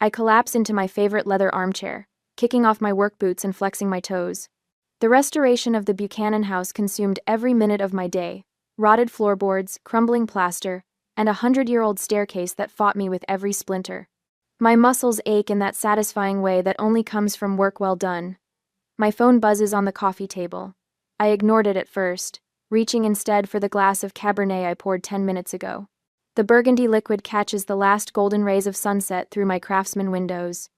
I collapse into my favorite leather armchair, kicking off my work boots and flexing my toes. The restoration of the Buchanan house consumed every minute of my day. Rotted floorboards, crumbling plaster, and a 100-year-old staircase that fought me with every splinter. My muscles ache in that satisfying way that only comes from work well done. My phone buzzes on the coffee table. I ignored it at first, reaching instead for the glass of Cabernet I poured 10 minutes ago. The burgundy liquid catches the last golden rays of sunset through my Craftsman windows.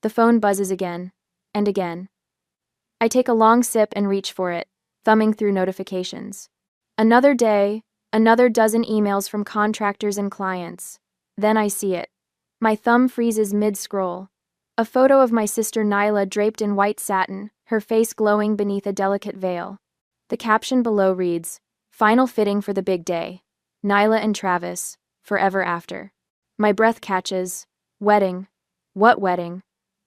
The phone buzzes again, and again. I take a long sip and reach for it, thumbing through notifications. Another day, another dozen emails from contractors and clients. Then I see it. My thumb freezes mid-scroll. A photo of my sister Nyla draped in white satin, her face glowing beneath a delicate veil. The caption below reads, "Final fitting for the big day. Nyla and Travis, forever after." My breath catches. Wedding. What wedding?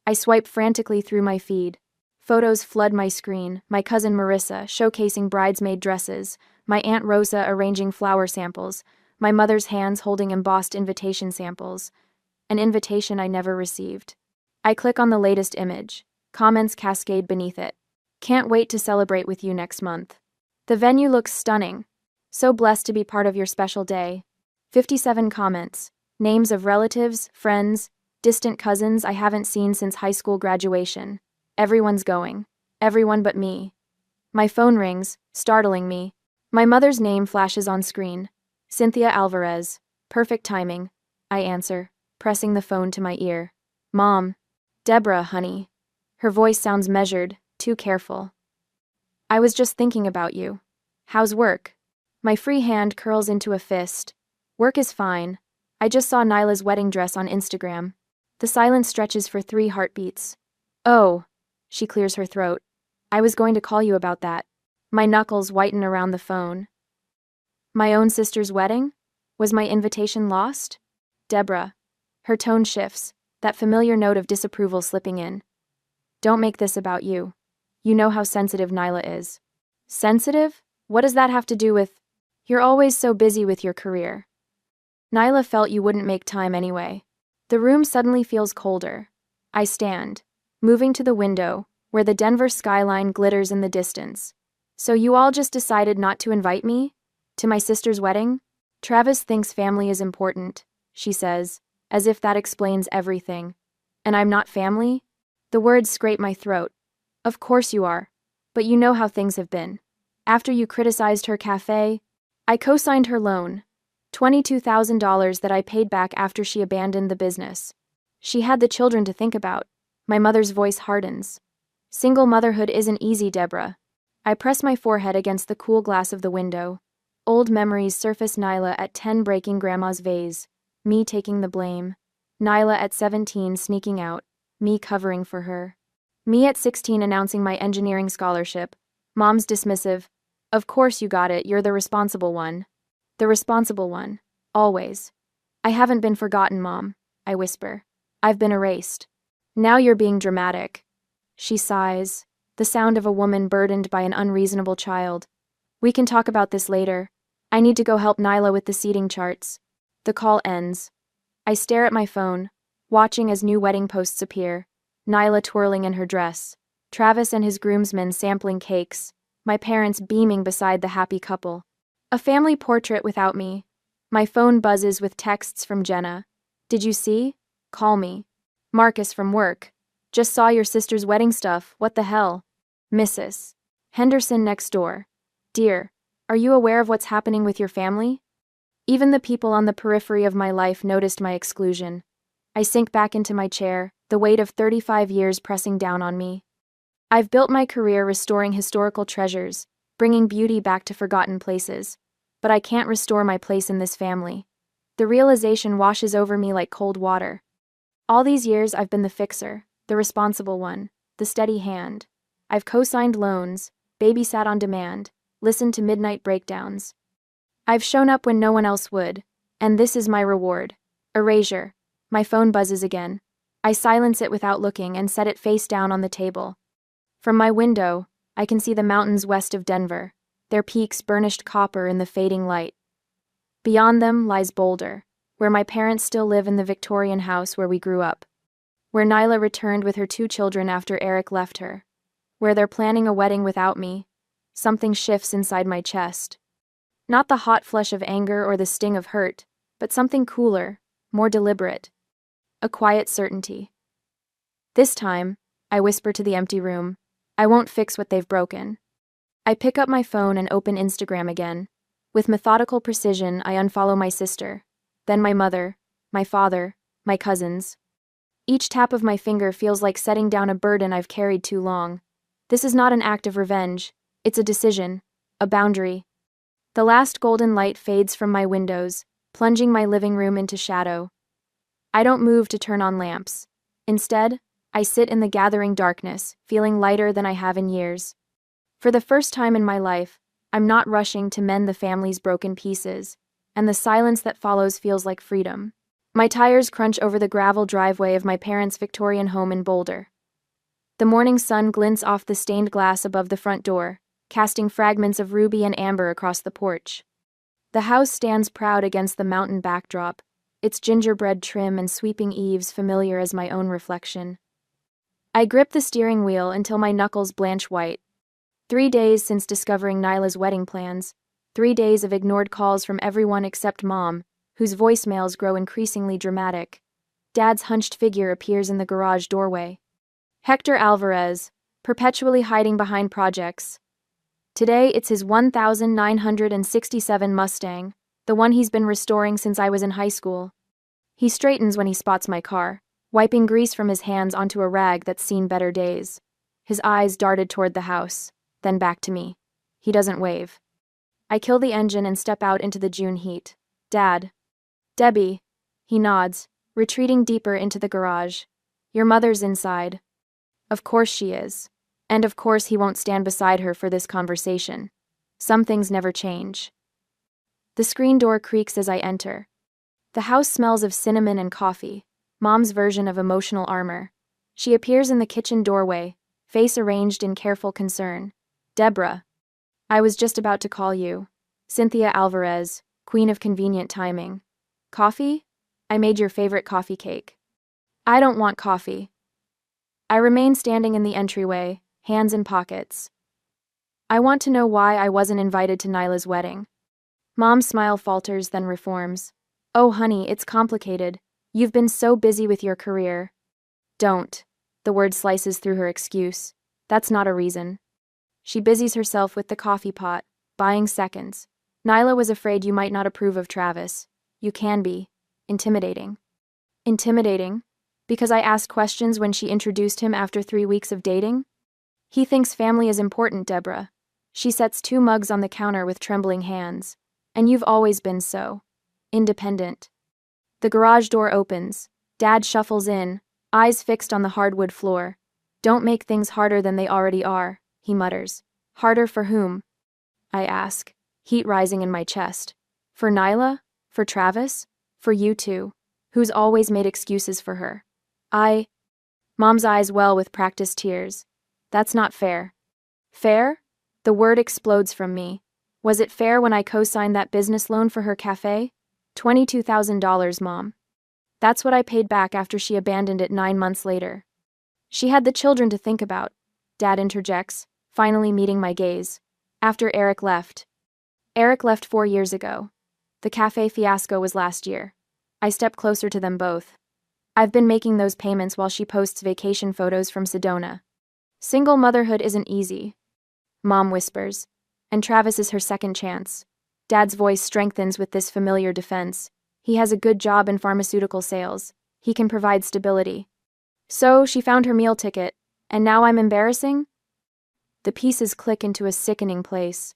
I swipe frantically through my feed. Photos flood my screen, my cousin Marissa showcasing bridesmaid dresses, my Aunt Rosa arranging flower samples, my mother's hands holding embossed invitation samples. An invitation I never received. I click on the latest image. Comments cascade beneath it. "Can't wait to celebrate with you next month. The venue looks stunning. So blessed to be part of your special day." 57 comments. Names of relatives, friends, distant cousins I haven't seen since high school graduation. Everyone's going. Everyone but me. My phone rings, startling me. My mother's name flashes on screen. Cynthia Alvarez. Perfect timing. I answer, pressing the phone to my ear. "Mom." "Deborah, honey." Her voice sounds measured, too careful. "I was just thinking about you. How's work?" My free hand curls into a fist. "Work is fine. I just saw Nyla's wedding dress on Instagram." The silence stretches for 3 heartbeats. "Oh." She clears her throat. "I was going to call you about that." My knuckles whiten around the phone. My own sister's wedding? Was my invitation lost? "Deborah." Her tone shifts, that familiar note of disapproval slipping in. "Don't make this about you. You know how sensitive Nyla is." "Sensitive? What does that have to do with—" "You're always so busy with your career. Nyla felt you wouldn't make time anyway." The room suddenly feels colder. I stand, moving to the window, where the Denver skyline glitters in the distance. "So you all just decided not to invite me? To my sister's wedding?" "Travis thinks family is important," she says, as if that explains everything. "And I'm not family?" The words scrape my throat. "Of course you are. But you know how things have been. After you criticized her cafe, I co-signed her loan. $22,000 that I paid back after she abandoned the business. She had the children to think about." My mother's voice hardens. "Single motherhood isn't easy, Deborah." I press my forehead against the cool glass of the window. Old memories surface. Nyla at 10 breaking grandma's vase. Me taking the blame. Nyla at 17 sneaking out. Me covering for her. Me at 16 announcing my engineering scholarship. Mom's dismissive. "Of course you got it, you're the responsible one." The responsible one. Always. "I haven't been forgotten, Mom," I whisper. "I've been erased." "Now you're being dramatic." She sighs, the sound of a woman burdened by an unreasonable child. "We can talk about this later. I need to go help Nyla with the seating charts." The call ends. I stare at my phone, watching as new wedding posts appear. Nyla twirling in her dress. Travis and his groomsmen sampling cakes. My parents beaming beside the happy couple. A family portrait without me. My phone buzzes with texts from Jenna. "Did you see? Call me." Marcus from work. "Just saw your sister's wedding stuff, what the hell?" Mrs. Henderson next door. "Dear, are you aware of what's happening with your family?" Even the people on the periphery of my life noticed my exclusion. I sink back into my chair, the weight of 35 years pressing down on me. I've built my career restoring historical treasures, bringing beauty back to forgotten places. But I can't restore my place in this family. The realization washes over me like cold water. All these years I've been the fixer, the responsible one, the steady hand. I've co-signed loans, babysat on demand, listened to midnight breakdowns. I've shown up when no one else would, and this is my reward. Erasure. My phone buzzes again. I silence it without looking and set it face down on the table. From my window, I can see the mountains west of Denver, their peaks burnished copper in the fading light. Beyond them lies Boulder, where my parents still live in the Victorian house where we grew up. where Nyla returned with her 2 children after Eric left her, where they're planning a wedding without me. Something shifts inside my chest. Not the hot flush of anger or the sting of hurt, but something cooler, more deliberate. A quiet certainty. This time, I whisper to the empty room, I won't fix what they've broken. I pick up my phone and open Instagram again. With methodical precision, I unfollow my sister, then my mother, my father, my cousins. Each tap of my finger feels like setting down a burden I've carried too long. This is not an act of revenge, it's a decision, a boundary. The last golden light fades from my windows, plunging my living room into shadow. I don't move to turn on lamps. Instead, I sit in the gathering darkness, feeling lighter than I have in years. For the first time in my life, I'm not rushing to mend the family's broken pieces, and the silence that follows feels like freedom. My tires crunch over the gravel driveway of my parents' Victorian home in Boulder. The morning sun glints off the stained glass above the front door, casting fragments of ruby and amber across the porch. The house stands proud against the mountain backdrop, its gingerbread trim and sweeping eaves familiar as my own reflection. I grip the steering wheel until my knuckles blanch white. 3 days since discovering Nyla's wedding plans, 3 days of ignored calls from everyone except Mom, whose voicemails grow increasingly dramatic. Dad's hunched figure appears in the garage doorway. Hector Alvarez, perpetually hiding behind projects. Today it's his 1967 Mustang, the one he's been restoring since I was in high school. He straightens when he spots my car, wiping grease from his hands onto a rag that's seen better days. His eyes darted toward the house, then back to me. He doesn't wave. I kill the engine and step out into the June heat. Dad. Debbie. He nods, retreating deeper into the garage. Your mother's inside. Of course she is. And of course he won't stand beside her for this conversation. Some things never change. The screen door creaks as I enter. The house smells of cinnamon and coffee, Mom's version of emotional armor. She appears in the kitchen doorway, face arranged in careful concern. Deborah. I was just about to call you. Cynthia Alvarez, queen of convenient timing. Coffee? I made your favorite coffee cake. I don't want coffee. I remain standing in the entryway, hands in pockets. I want to know why I wasn't invited to Nyla's wedding. Mom's smile falters, then reforms. Oh, honey, it's complicated. You've been so busy with your career. Don't. The word slices through her excuse. That's not a reason. She busies herself with the coffee pot, buying seconds. Nyla was afraid you might not approve of Travis. You can be. Intimidating. Intimidating? Because I asked questions when she introduced him after 3 weeks of dating? He thinks family is important, Deborah. She sets 2 mugs on the counter with trembling hands. And you've always been so. Independent. The garage door opens. Dad shuffles in, eyes fixed on the hardwood floor. Don't make things harder than they already are, he mutters. Harder for whom? I ask, heat rising in my chest. For Nyla? For Travis? For you two, who's always made excuses for her. Mom's eyes well with practiced tears. That's not fair. Fair? The word explodes from me. Was it fair when I co-signed that business loan for her cafe? $22,000, Mom. That's what I paid back after she abandoned it 9 months later. She had the children to think about, Dad interjects, finally meeting my gaze. After Eric left. Eric left 4 years ago. The cafe fiasco was last year. I step closer to them both. I've been making those payments while she posts vacation photos from Sedona. Single motherhood isn't easy, Mom whispers, and Travis is her second chance. Dad's voice strengthens with this familiar defense. He has a good job in pharmaceutical sales. He can provide stability. So she found her meal ticket, and now I'm embarrassing? The pieces click into a sickening place.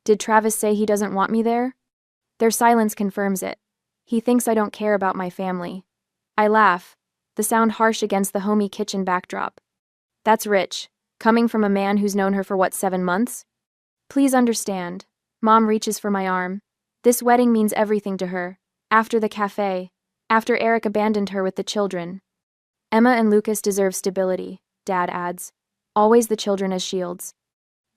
Did Travis say he doesn't want me there? Their silence confirms it. He thinks I don't care about my family. I laugh, the sound harsh against the homey kitchen backdrop. That's rich, coming from a man who's known her for 7 months? Please understand. Mom reaches for my arm. This wedding means everything to her. After the cafe. After Eric abandoned her with the children. Emma and Lucas deserve stability, Dad adds. Always the children as shields.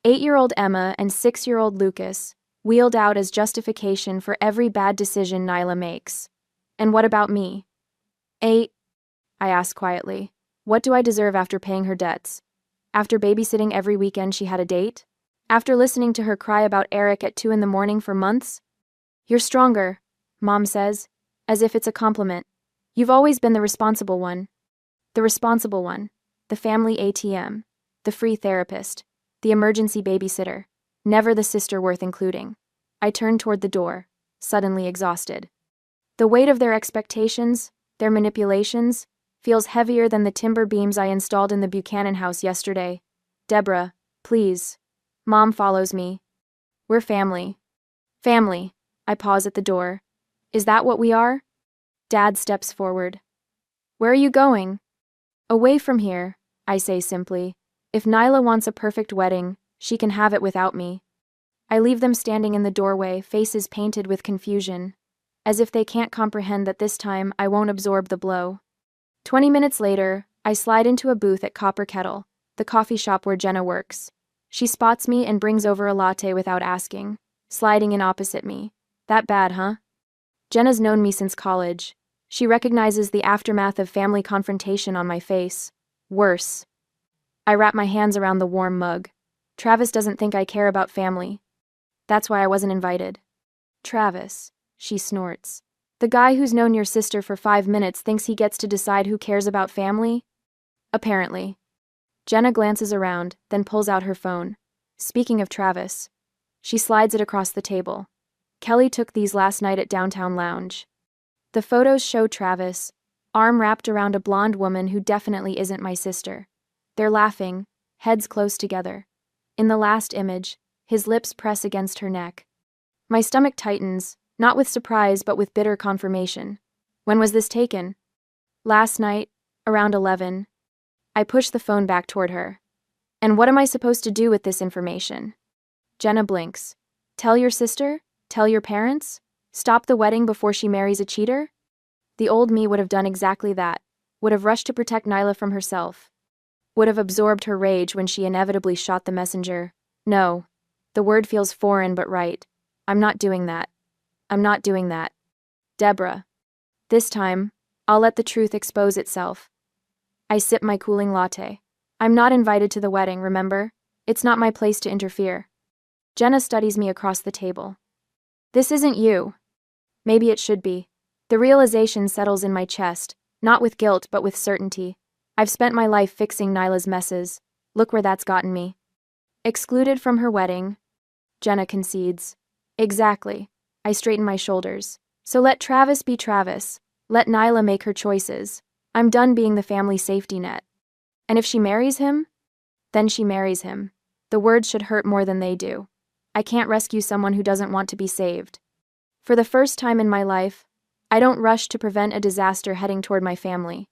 8-year-old Emma and 6-year-old Lucas, wheeled out as justification for every bad decision Nyla makes. And what about me? I ask quietly. What do I deserve after paying her debts? After babysitting every weekend she had a date? After listening to her cry about Eric at 2 in the morning for months? You're stronger, Mom says, as if it's a compliment. You've always been the responsible one. The responsible one. The family ATM. The free therapist. The emergency babysitter. Never the sister worth including. I turn toward the door, suddenly exhausted. The weight of their expectations, their manipulations, feels heavier than the timber beams I installed in the Buchanan house yesterday. Deborah, please. Mom follows me. We're family. Family. I pause at the door. Is that what we are? Dad steps forward. Where are you going? Away from here, I say simply. If Nyla wants a perfect wedding, she can have it without me. I leave them standing in the doorway, faces painted with confusion, as if they can't comprehend that this time I won't absorb the blow. 20 minutes later, I slide into a booth at Copper Kettle, the coffee shop where Jenna works. She spots me and brings over a latte without asking, sliding in opposite me. That bad, huh? Jenna's known me since college. She recognizes the aftermath of family confrontation on my face. Worse. I wrap my hands around the warm mug. Travis doesn't think I care about family. That's why I wasn't invited. Travis, she snorts. The guy who's known your sister for 5 minutes thinks he gets to decide who cares about family? Apparently. Jenna glances around, then pulls out her phone. Speaking of Travis. She slides it across the table. Kelly took these last night at Downtown Lounge. The photos show Travis, arm wrapped around a blonde woman who definitely isn't my sister. They're laughing, heads close together. In the last image, his lips press against her neck. My stomach tightens, not with surprise but with bitter confirmation. When was this taken? Last night, around 11. I push the phone back toward her. And what am I supposed to do with this information? Jenna blinks. Tell your sister? Tell your parents? Stop the wedding before she marries a cheater? The old me would have done exactly that, would have rushed to protect Nyla from herself, would have absorbed her rage when she inevitably shot the messenger. No. The word feels foreign but right. I'm not doing that. I'm not doing that. Deborah. This time, I'll let the truth expose itself. I sip my cooling latte. I'm not invited to the wedding, remember? It's not my place to interfere. Jenna studies me across the table. This isn't you. Maybe it should be. The realization settles in my chest, not with guilt but with certainty. I've spent my life fixing Nyla's messes. Look where that's gotten me. Excluded from her wedding. Jenna concedes. Exactly. I straighten my shoulders. So let Travis be Travis. Let Nyla make her choices. I'm done being the family safety net. And if she marries him? Then she marries him. The words should hurt more than they do. I can't rescue someone who doesn't want to be saved. For the first time in my life, I don't rush to prevent a disaster heading toward my family.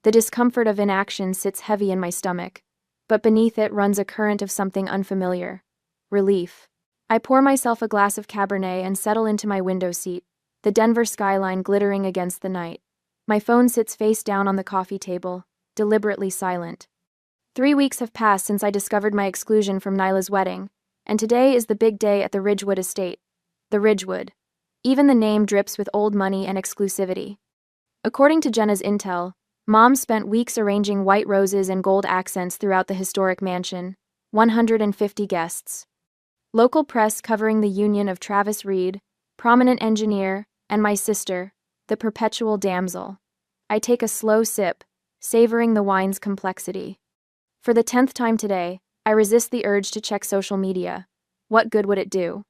The discomfort of inaction sits heavy in my stomach, but beneath it runs a current of something unfamiliar. Relief. I pour myself a glass of Cabernet and settle into my window seat, the Denver skyline glittering against the night. My phone sits face down on the coffee table, deliberately silent. 3 weeks have passed since I discovered my exclusion from Nyla's wedding, and today is the big day at the Ridgewood estate. The Ridgewood. Even the name drips with old money and exclusivity. According to Jenna's intel, Mom spent weeks arranging white roses and gold accents throughout the historic mansion. 150 guests. Local press covering the union of Travis Reed, prominent engineer, and my sister, the perpetual damsel. I take a slow sip, savoring the wine's complexity. For the 10th time today, I resist the urge to check social media. What good would it do?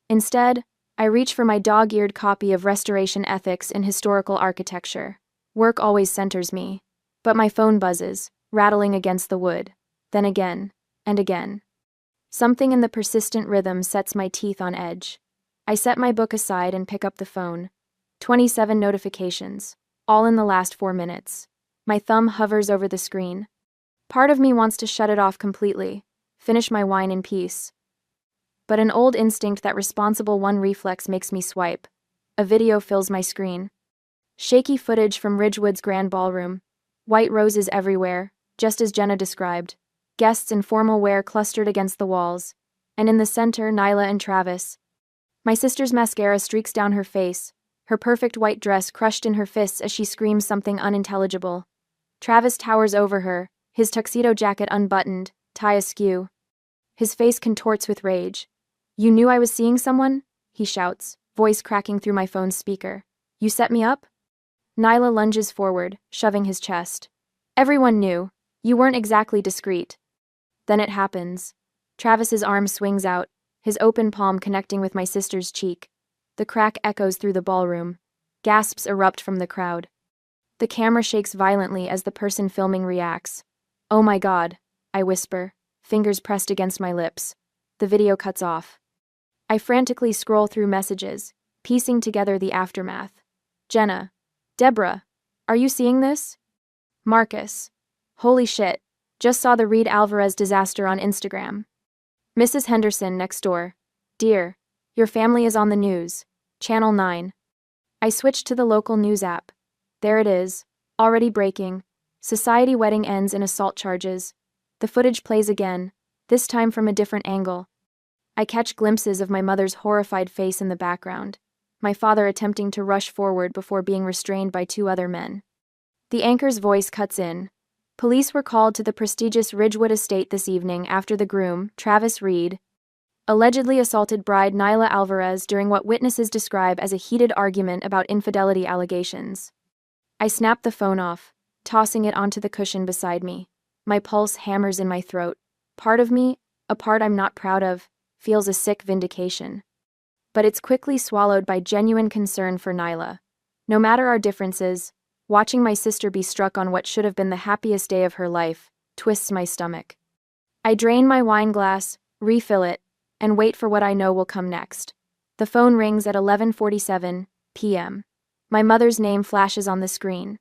Instead, I reach for my dog-eared copy of Restoration Ethics in Historical Architecture. Work always centers me. But my phone buzzes, rattling against the wood. Then again, and again. Something in the persistent rhythm sets my teeth on edge. I set my book aside and pick up the phone. 27 notifications, all in the last 4 minutes. My thumb hovers over the screen. Part of me wants to shut it off completely, finish my wine in peace. But an old instinct, that responsible one reflex, makes me swipe. A video fills my screen. Shaky footage from Ridgewood's grand ballroom. White roses everywhere, just as Jenna described. Guests in formal wear clustered against the walls. And in the center, Nyla and Travis. My sister's mascara streaks down her face, her perfect white dress crushed in her fists as she screams something unintelligible. Travis towers over her, his tuxedo jacket unbuttoned, tie askew. His face contorts with rage. "You knew I was seeing someone?" he shouts, voice cracking through my phone's speaker. "You set me up?" Nyla lunges forward, shoving his chest. "Everyone knew. You weren't exactly discreet." Then it happens. Travis's arm swings out, his open palm connecting with my sister's cheek. The crack echoes through the ballroom. Gasps erupt from the crowd. The camera shakes violently as the person filming reacts. "Oh my God," I whisper, fingers pressed against my lips. The video cuts off. I frantically scroll through messages, piecing together the aftermath. Jenna. Deborah. Are you seeing this? Marcus. Holy shit. Just saw the Reed Alvarez disaster on Instagram. Mrs. Henderson next door. Dear. Your family is on the news. Channel 9. I switched to the local news app. There it is. Already breaking. Society wedding ends in assault charges. The footage plays again, this time from a different angle. I catch glimpses of my mother's horrified face in the background, my father attempting to rush forward before being restrained by two other men. The anchor's voice cuts in. Police were called to the prestigious Ridgewood estate this evening after the groom, Travis Reed, allegedly assaulted bride Nyla Alvarez during what witnesses describe as a heated argument about infidelity allegations. I snap the phone off, tossing it onto the cushion beside me. My pulse hammers in my throat. Part of me, a part I'm not proud of, feels a sick vindication. But it's quickly swallowed by genuine concern for Nyla. No matter our differences, watching my sister be struck on what should have been the happiest day of her life twists my stomach. I drain my wine glass, refill it, and wait for what I know will come next. The phone rings at 11:47 p.m. My mother's name flashes on the screen.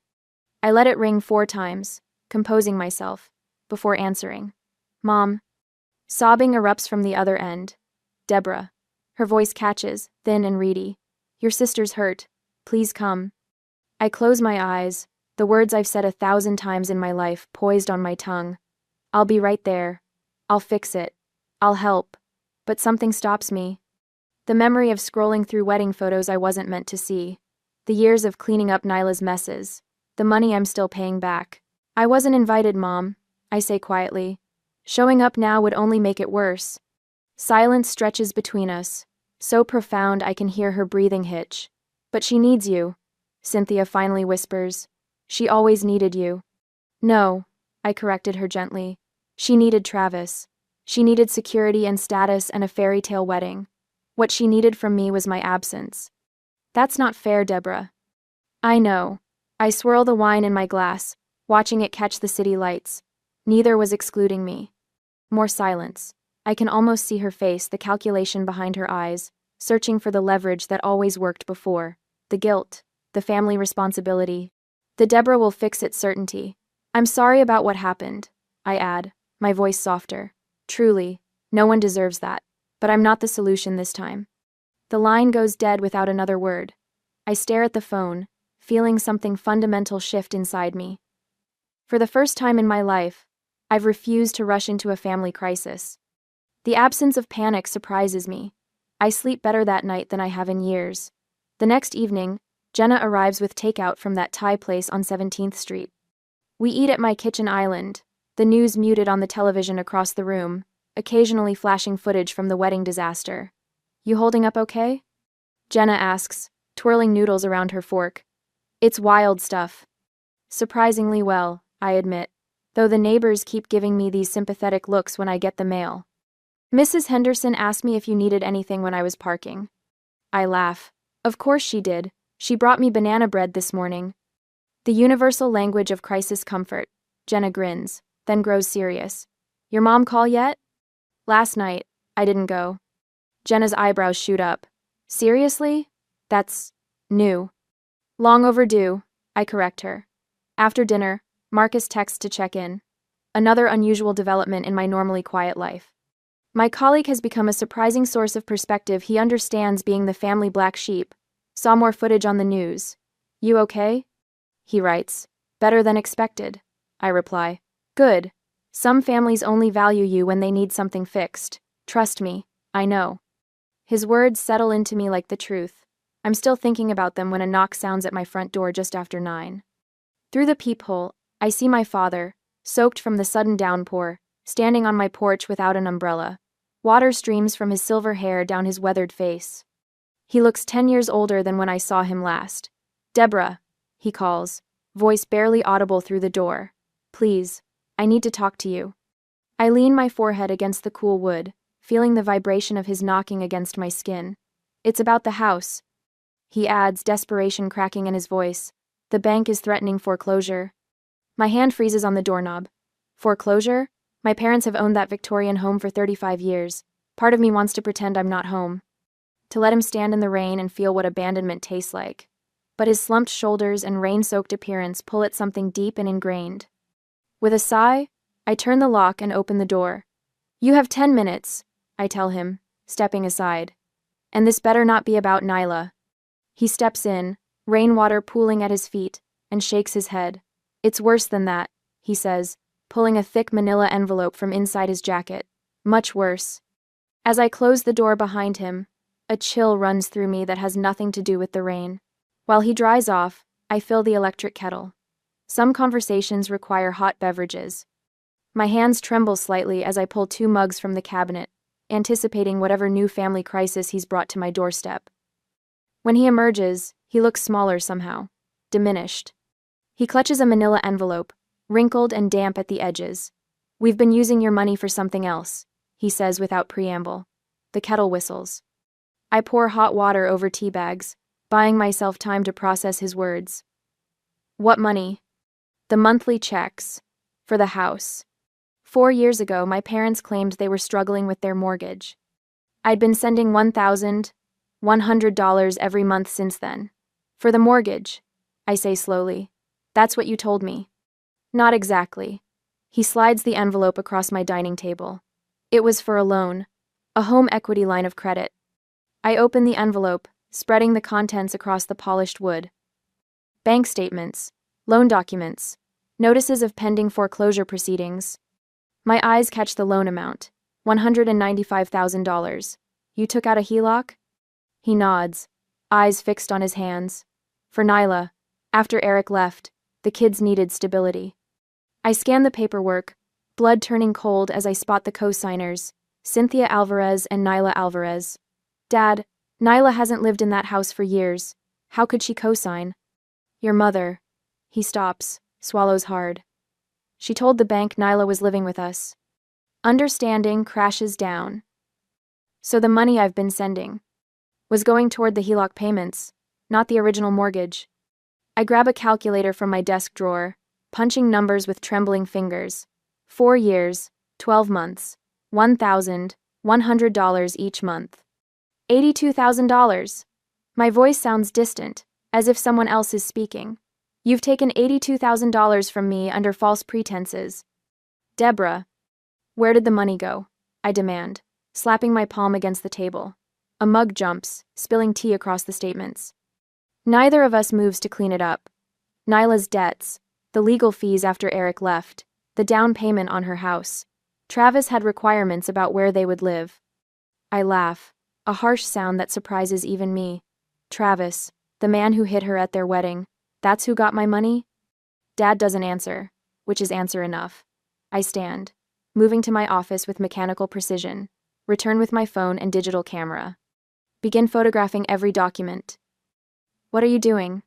I let it ring 4 times, composing myself, before answering. "Mom." Sobbing erupts from the other end. "Deborah." Her voice catches, thin and reedy. "Your sister's hurt. Please come." I close my eyes, the words I've said 1,000 times in my life poised on my tongue. "I'll be right there. I'll fix it. I'll help." But something stops me. The memory of scrolling through wedding photos I wasn't meant to see. The years of cleaning up Nyla's messes. The money I'm still paying back. "I wasn't invited, Mom," I say quietly. "Showing up now would only make it worse." Silence stretches between us, so profound I can hear her breathing hitch. "But she needs you," Cynthia finally whispers. "She always needed you." "No," I corrected her gently. "She needed Travis. She needed security and status and a fairy tale wedding. What she needed from me was my absence." "That's not fair, Deborah." "I know." I swirl the wine in my glass, watching it catch the city lights. Neither was excluding me. More silence. I can almost see her face, the calculation behind her eyes, searching for the leverage that always worked before. The guilt, the family responsibility. The Deborah will fix it certainty. "I'm sorry about what happened," I add, my voice softer. "Truly, no one deserves that. But I'm not the solution this time." The line goes dead without another word. I stare at the phone, feeling something fundamental shift inside me. For the first time in my life, I've refused to rush into a family crisis. The absence of panic surprises me. I sleep better that night than I have in years. The next evening, Jenna arrives with takeout from that Thai place on 17th Street. We eat at my kitchen island, the news muted on the television across the room, occasionally flashing footage from the wedding disaster. "You holding up okay?" Jenna asks, twirling noodles around her fork. "It's wild stuff." "Surprisingly well," I admit, though the neighbors keep giving me these sympathetic looks when I get the mail. "Mrs. Henderson asked me if you needed anything when I was parking." I laugh. "Of course she did. She brought me banana bread this morning." The universal language of crisis comfort. Jenna grins, then grows serious. "Your mom call yet?" "Last night. I didn't go." Jenna's eyebrows shoot up. "Seriously? That's new." "Long overdue," I correct her. After dinner, Marcus texts to check in. Another unusual development in my normally quiet life. My colleague has become a surprising source of perspective. He understands being the family black sheep. "Saw more footage on the news. You okay?" He writes. "Better than expected." I reply. "Good. Some families only value you when they need something fixed. Trust me, I know." His words settle into me like the truth. I'm still thinking about them when a knock sounds at my front door just after 9. Through the peephole, I see my father, soaked from the sudden downpour, standing on my porch without an umbrella. Water streams from his silver hair down his weathered face. He looks 10 years older than when I saw him last. "Deborah," he calls, voice barely audible through the door. "Please, I need to talk to you." I lean my forehead against the cool wood, feeling the vibration of his knocking against my skin. "It's about the house," he adds, desperation cracking in his voice. "The bank is threatening foreclosure." My hand freezes on the doorknob. Foreclosure? My parents have owned that Victorian home for 35 years. Part of me wants to pretend I'm not home, to let him stand in the rain and feel what abandonment tastes like. But his slumped shoulders and rain-soaked appearance pull at something deep and ingrained. With a sigh, I turn the lock and open the door. "You have 10 minutes, I tell him, stepping aside. "And this better not be about Nyla." He steps in, rainwater pooling at his feet, and shakes his head. "It's worse than that," he says, pulling a thick manila envelope from inside his jacket. "Much worse." As I close the door behind him, a chill runs through me that has nothing to do with the rain. While he dries off, I fill the electric kettle. Some conversations require hot beverages. My hands tremble slightly as I pull 2 mugs from the cabinet, anticipating whatever new family crisis he's brought to my doorstep. When he emerges, he looks smaller somehow, diminished. He clutches a manila envelope, wrinkled and damp at the edges. "We've been using your money for something else," he says without preamble. The kettle whistles. I pour hot water over tea bags, buying myself time to process his words. "What money?" "The monthly checks. For the house. 4 years ago, my parents claimed they were struggling with their mortgage. I'd been sending $1,100 every month since then. For the mortgage," I say slowly. "That's what you told me." "Not exactly." He slides the envelope across my dining table. "It was for a loan. A home equity line of credit." I open the envelope, spreading the contents across the polished wood. Bank statements, loan documents, notices of pending foreclosure proceedings. My eyes catch the loan amount, $195,000. "You took out a HELOC?" He nods, eyes fixed on his hands. "For Nyla. After Eric left, the kids needed stability." I scan the paperwork, blood turning cold as I spot the co-signers, Cynthia Alvarez and Nyla Alvarez. "Dad, Nyla hasn't lived in that house for years. How could she co-sign?" "Your mother." He stops, swallows hard. "She told the bank Nyla was living with us." Understanding crashes down. So the money I've been sending was going toward the HELOC payments, not the original mortgage. I grab a calculator from my desk drawer, punching numbers with trembling fingers. 4 years, 12 months, $1,100 each month. $82,000. My voice sounds distant, as if someone else is speaking. "You've taken $82,000 from me under false pretenses." "Deborah, where did the money go?" I demand, slapping my palm against the table. A mug jumps, spilling tea across the statements. Neither of us moves to clean it up. Nyla's debts, the legal fees after Eric left, the down payment on her house. Travis had requirements about where they would live. I laugh, a harsh sound that surprises even me. Travis, the man who hit her at their wedding, that's who got my money? Dad doesn't answer, which is answer enough. I stand, moving to my office with mechanical precision, return with my phone and digital camera. Begin photographing every document. "What are you doing?"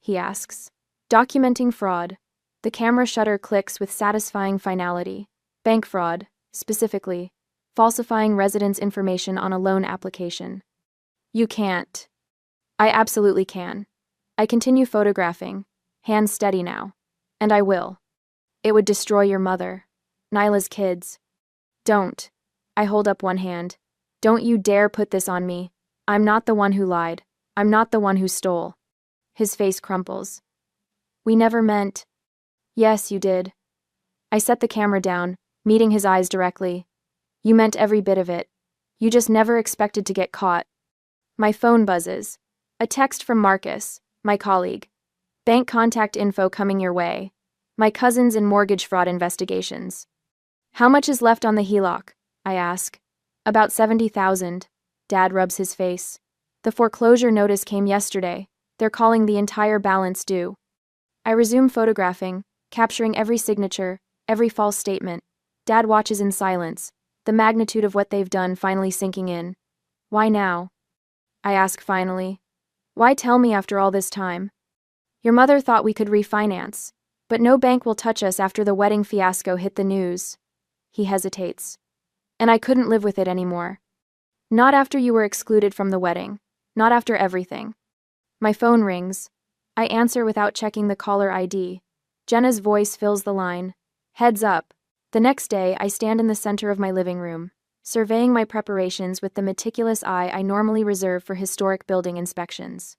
he asks. "Documenting fraud." The camera shutter clicks with satisfying finality. Bank fraud, specifically, falsifying residents' information on a loan application. "You can't." I absolutely can. I continue photographing, hands steady now. And I will. "It would destroy your mother. Nyla's kids." "Don't." I hold up one hand. "Don't you dare put this on me. I'm not the one who lied. I'm not the one who stole." His face crumples. "We never meant." "Yes, you did." I set the camera down, meeting his eyes directly. "You meant every bit of it. You just never expected to get caught." My phone buzzes. A text from Marcus, my colleague. "Bank contact info coming your way. My cousin's in mortgage fraud investigations." "How much is left on the HELOC?" I ask. "About 70,000. Dad rubs his face. "The foreclosure notice came yesterday. They're calling the entire balance due." I resume photographing, capturing every signature, every false statement. Dad watches in silence, the magnitude of what they've done finally sinking in. Why now? I ask finally. Why tell me after all this time? Your mother thought we could refinance, but no bank will touch us after the wedding fiasco hit the news. He hesitates. And I couldn't live with it anymore. Not after you were excluded from the wedding. Not after everything. My phone rings. I answer without checking the caller ID. Jenna's voice fills the line. Heads up. The next day, I stand in the center of my living room, surveying my preparations with the meticulous eye I normally reserve for historic building inspections.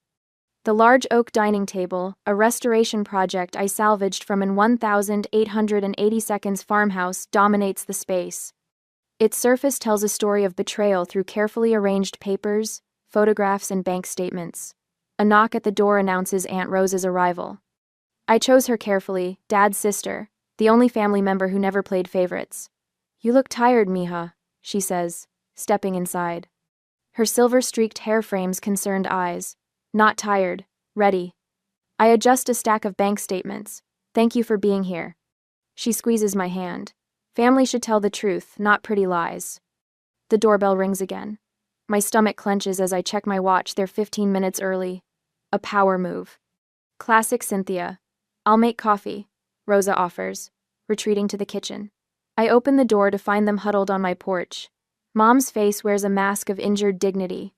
The large oak dining table, a restoration project I salvaged from an 1,882 farmhouse, dominates the space. Its surface tells a story of betrayal through carefully arranged papers, photographs, and bank statements. A knock at the door announces Aunt Rosa's arrival. I chose her carefully, Dad's sister, the only family member who never played favorites. You look tired, mija, she says, stepping inside. Her silver-streaked hair frames concerned eyes. Not tired, ready. I adjust a stack of bank statements. Thank you for being here. She squeezes my hand. Family should tell the truth, not pretty lies. The doorbell rings again. My stomach clenches as I check my watch. They're 15 minutes early. A power move. Classic Cynthia. I'll make coffee, Rosa offers, retreating to the kitchen. I open the door to find them huddled on my porch. Mom's face wears a mask of injured dignity.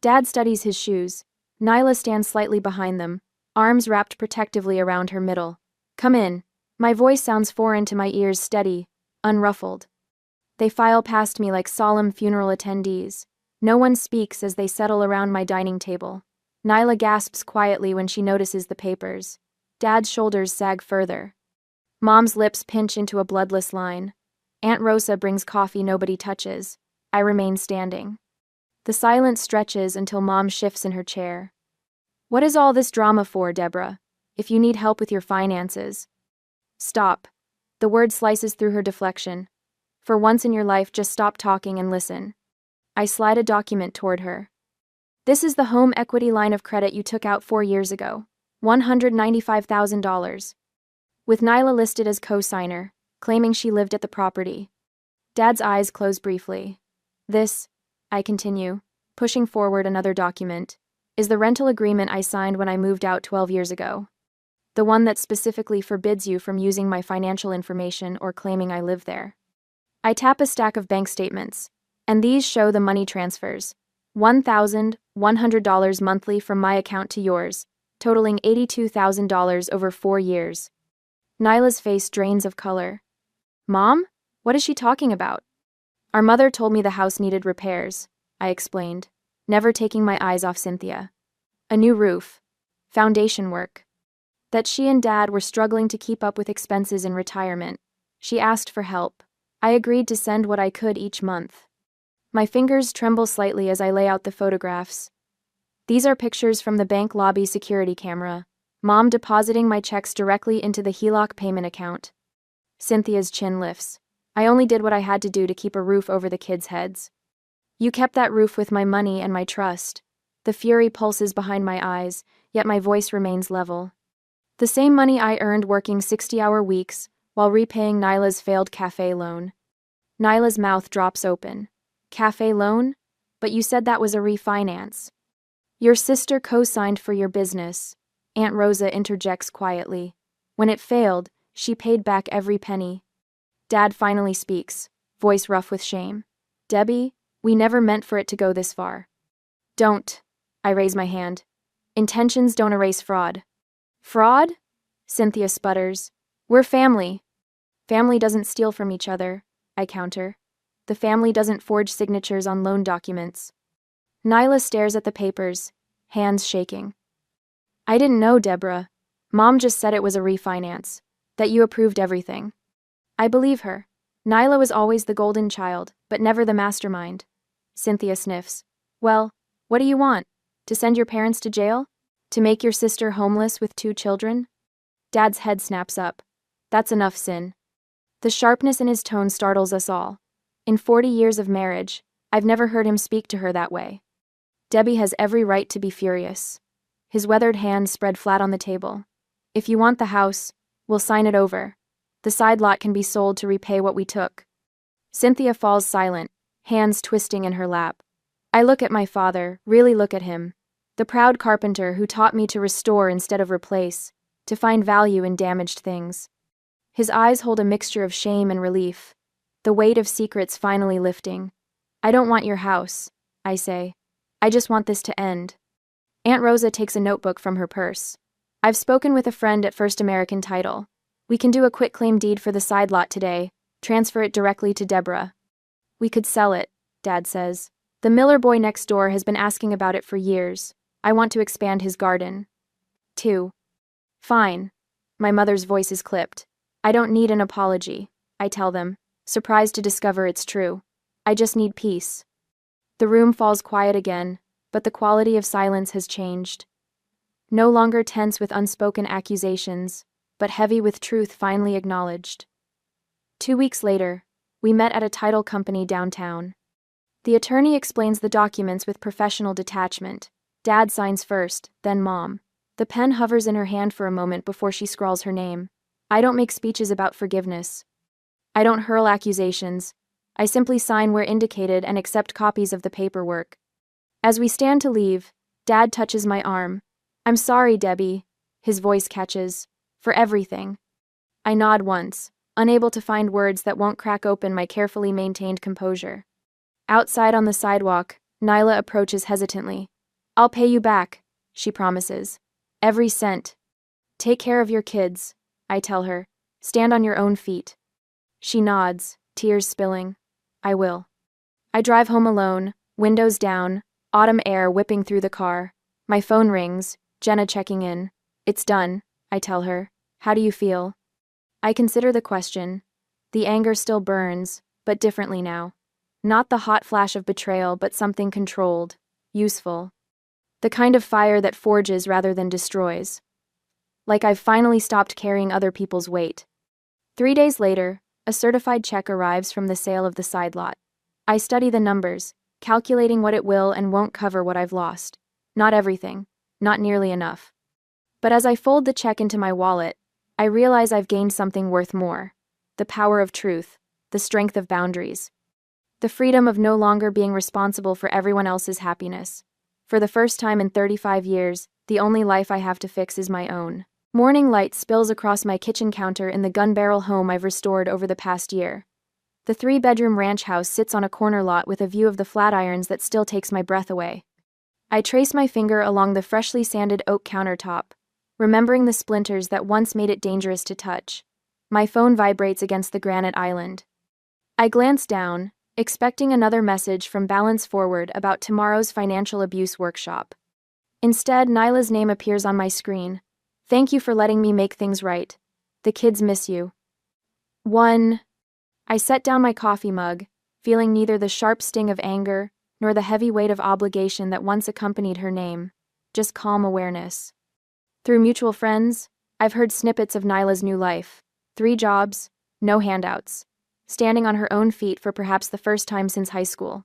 Dad studies his shoes. Nyla stands slightly behind them, arms wrapped protectively around her middle. Come in. My voice sounds foreign to my ears, steady, unruffled. They file past me like solemn funeral attendees. No one speaks as they settle around my dining table. Nyla gasps quietly when she notices the papers. Dad's shoulders sag further. Mom's lips pinch into a bloodless line. Aunt Rosa brings coffee nobody touches. I remain standing. The silence stretches until Mom shifts in her chair. What is all this drama for, Deborah? If you need help with your finances. Stop. The word slices through her deflection. For once in your life, just stop talking and listen. I slide a document toward her. This is the home equity line of credit you took out 4 years ago. $195,000. With Nyla listed as co-signer, claiming she lived at the property. Dad's eyes close briefly. This, I continue, pushing forward another document, is the rental agreement I signed when I moved out 12 years ago. The one that specifically forbids you from using my financial information or claiming I live there. I tap a stack of bank statements, and these show the money transfers. $1,100 monthly from my account to yours, totaling $82,000 over 4 years. Nyla's face drains of color. Mom? What is she talking about? Our mother told me the house needed repairs, I explained, never taking my eyes off Cynthia. A new roof. Foundation work. That she and Dad were struggling to keep up with expenses in retirement. She asked for help. I agreed to send what I could each month. My fingers tremble slightly as I lay out the photographs. These are pictures from the bank lobby security camera. Mom depositing my checks directly into the HELOC payment account. Cynthia's chin lifts. I only did what I had to do to keep a roof over the kids' heads. You kept that roof with my money and my trust. The fury pulses behind my eyes, yet my voice remains level. The same money I earned working 60-hour weeks while repaying Nyla's failed cafe loan. Nyla's mouth drops open. Cafe loan? But you said that was a refinance. Your sister co-signed for your business. Aunt Rosa interjects quietly. When it failed, she paid back every penny. Dad finally speaks, voice rough with shame. Debbie, we never meant for it to go this far. Don't. I raise my hand. Intentions don't erase fraud. Fraud? Cynthia sputters. We're family. Family doesn't steal from each other, I counter. The family doesn't forge signatures on loan documents. Nyla stares at the papers, hands shaking. I didn't know, Deborah. Mom just said it was a refinance, that you approved everything. I believe her. Nyla was always the golden child, but never the mastermind. Cynthia sniffs. Well, what do you want? To send your parents to jail? To make your sister homeless with 2 children? Dad's head snaps up. That's enough, Sin. The sharpness in his tone startles us all. In 40 years of marriage, I've never heard him speak to her that way. Debbie has every right to be furious. His weathered hands spread flat on the table. If you want the house, We'll sign it over. The side lot can be sold to repay what we took. Cynthia falls silent, hands twisting in her lap. I look at my father, really look at him. The proud carpenter who taught me to restore instead of replace, to find value in damaged things. His eyes hold a mixture of shame and relief, the weight of secrets finally lifting. I don't want your house, I say. I just want this to end. Aunt Rosa takes a notebook from her purse. I've spoken with a friend at First American Title. We can do a quitclaim deed for the side lot today, transfer it directly to Deborah. We could sell it, Dad says. The Miller boy next door has been asking about it for years. I want to expand his garden. 2. Fine. My mother's voice is clipped. I don't need an apology, I tell them, surprised to discover it's true. I just need peace. The room falls quiet again, but the quality of silence has changed. No longer tense with unspoken accusations, but heavy with truth finally acknowledged. 2 weeks later, we met at a title company downtown. The attorney explains the documents with professional detachment. Dad signs first, then Mom. The pen hovers in her hand for a moment before she scrawls her name. I don't make speeches about forgiveness. I don't hurl accusations. I simply sign where indicated and accept copies of the paperwork. As we stand to leave, Dad touches my arm. I'm sorry, Debbie, his voice catches, for everything. I nod once, unable to find words that won't crack open my carefully maintained composure. Outside on the sidewalk, Nyla approaches hesitantly. I'll pay you back, she promises. Every cent. Take care of your kids, I tell her. Stand on your own feet. She nods, tears spilling. I will. I drive home alone, windows down, autumn air whipping through the car. My phone rings, Jenna checking in. It's done, I tell her. How do you feel? I consider the question. The anger still burns, but differently now. Not the hot flash of betrayal, but something controlled, useful. The kind of fire that forges rather than destroys. Like I've finally stopped carrying other people's weight. 3 days later, a certified check arrives from the sale of the side lot. I study the numbers, calculating what it will and won't cover what I've lost. Not everything, not nearly enough. But as I fold the check into my wallet, I realize I've gained something worth more. The power of truth, the strength of boundaries. The freedom of no longer being responsible for everyone else's happiness. For the first time in 35 years, the only life I have to fix is my own. Morning light spills across my kitchen counter in the gun-barrel home I've restored over the past year. The 3-bedroom ranch house sits on a corner lot with a view of the flatirons that still takes my breath away. I trace my finger along the freshly sanded oak countertop, remembering the splinters that once made it dangerous to touch. My phone vibrates against the granite island. I glance down, expecting another message from Balance Forward about tomorrow's financial abuse workshop. Instead, Nyla's name appears on my screen. Thank you for letting me make things right. The kids miss you. 1. I set down my coffee mug, feeling neither the sharp sting of anger nor the heavy weight of obligation that once accompanied her name, just calm awareness. Through mutual friends, I've heard snippets of Nyla's new life. 3 jobs, no handouts. Standing on her own feet for perhaps the first time since high school.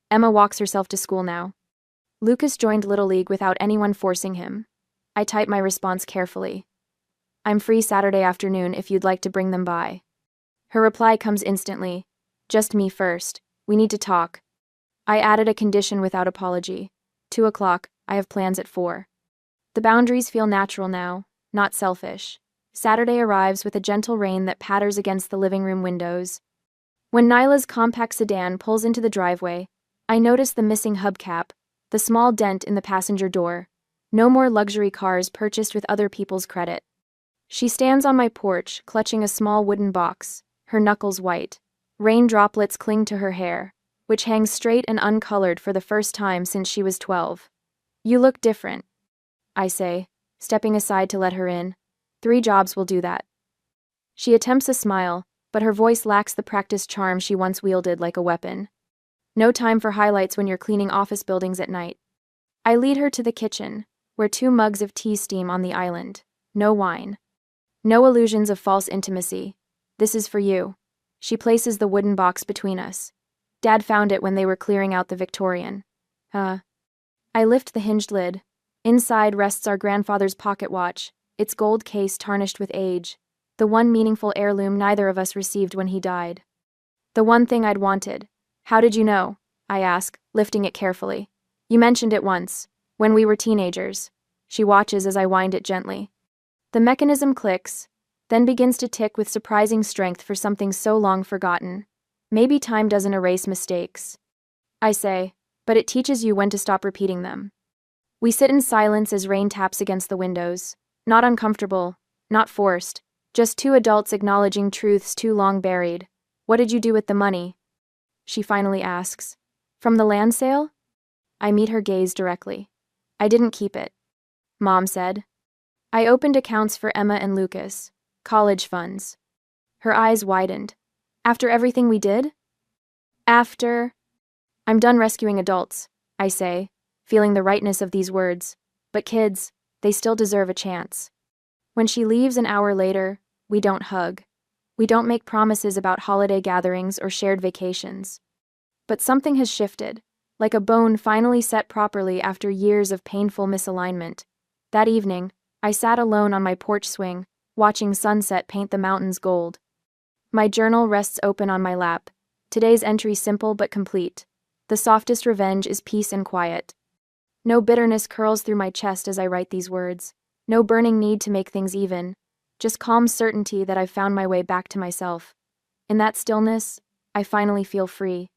Emma walks herself to school now. Lucas joined Little League without anyone forcing him. I type my response carefully. I'm free Saturday afternoon if you'd like to bring them by. Her reply comes instantly. Just me first. We need to talk. I added a condition without apology. 2 o'clock, I have plans at 4. The boundaries feel natural now, not selfish. Saturday arrives with a gentle rain that patters against the living room windows. When Nyla's compact sedan pulls into the driveway, I notice the missing hubcap, the small dent in the passenger door. No more luxury cars purchased with other people's credit. She stands on my porch, clutching a small wooden box, her knuckles white. Rain droplets cling to her hair, which hangs straight and uncolored for the first time since she was 12. You look different, I say, stepping aside to let her in. 3 jobs will do that. She attempts a smile, but her voice lacks the practiced charm she once wielded like a weapon. No time for highlights when you're cleaning office buildings at night. I lead her to the kitchen, where 2 mugs of tea steam on the island. No wine. No illusions of false intimacy. This is for you. She places the wooden box between us. Dad found it when they were clearing out the Victorian. I lift the hinged lid. Inside rests our grandfather's pocket watch, its gold case tarnished with age. The one meaningful heirloom neither of us received when he died. The one thing I'd wanted. How did you know? I ask, lifting it carefully. You mentioned it once, when we were teenagers. She watches as I wind it gently. The mechanism clicks, then begins to tick with surprising strength for something so long forgotten. Maybe time doesn't erase mistakes, I say, but it teaches you when to stop repeating them. We sit in silence as rain taps against the windows. Not uncomfortable, not forced, just two adults acknowledging truths too long buried. What did you do with the money? She finally asks. From the land sale? I meet her gaze directly. I didn't keep it, Mom said. I opened accounts for Emma and Lucas, college funds. Her eyes widened. After everything we did? After... I'm done rescuing adults, I say, feeling the rightness of these words. But kids, they still deserve a chance. When she leaves an hour later, we don't hug. We don't make promises about holiday gatherings or shared vacations. But something has shifted, like a bone finally set properly after years of painful misalignment. That evening, I sat alone on my porch swing, watching sunset paint the mountains gold. My journal rests open on my lap, today's entry simple but complete. The softest revenge is peace and quiet. No bitterness curls through my chest as I write these words. No burning need to make things even. Just calm certainty that I've found my way back to myself. In that stillness, I finally feel free.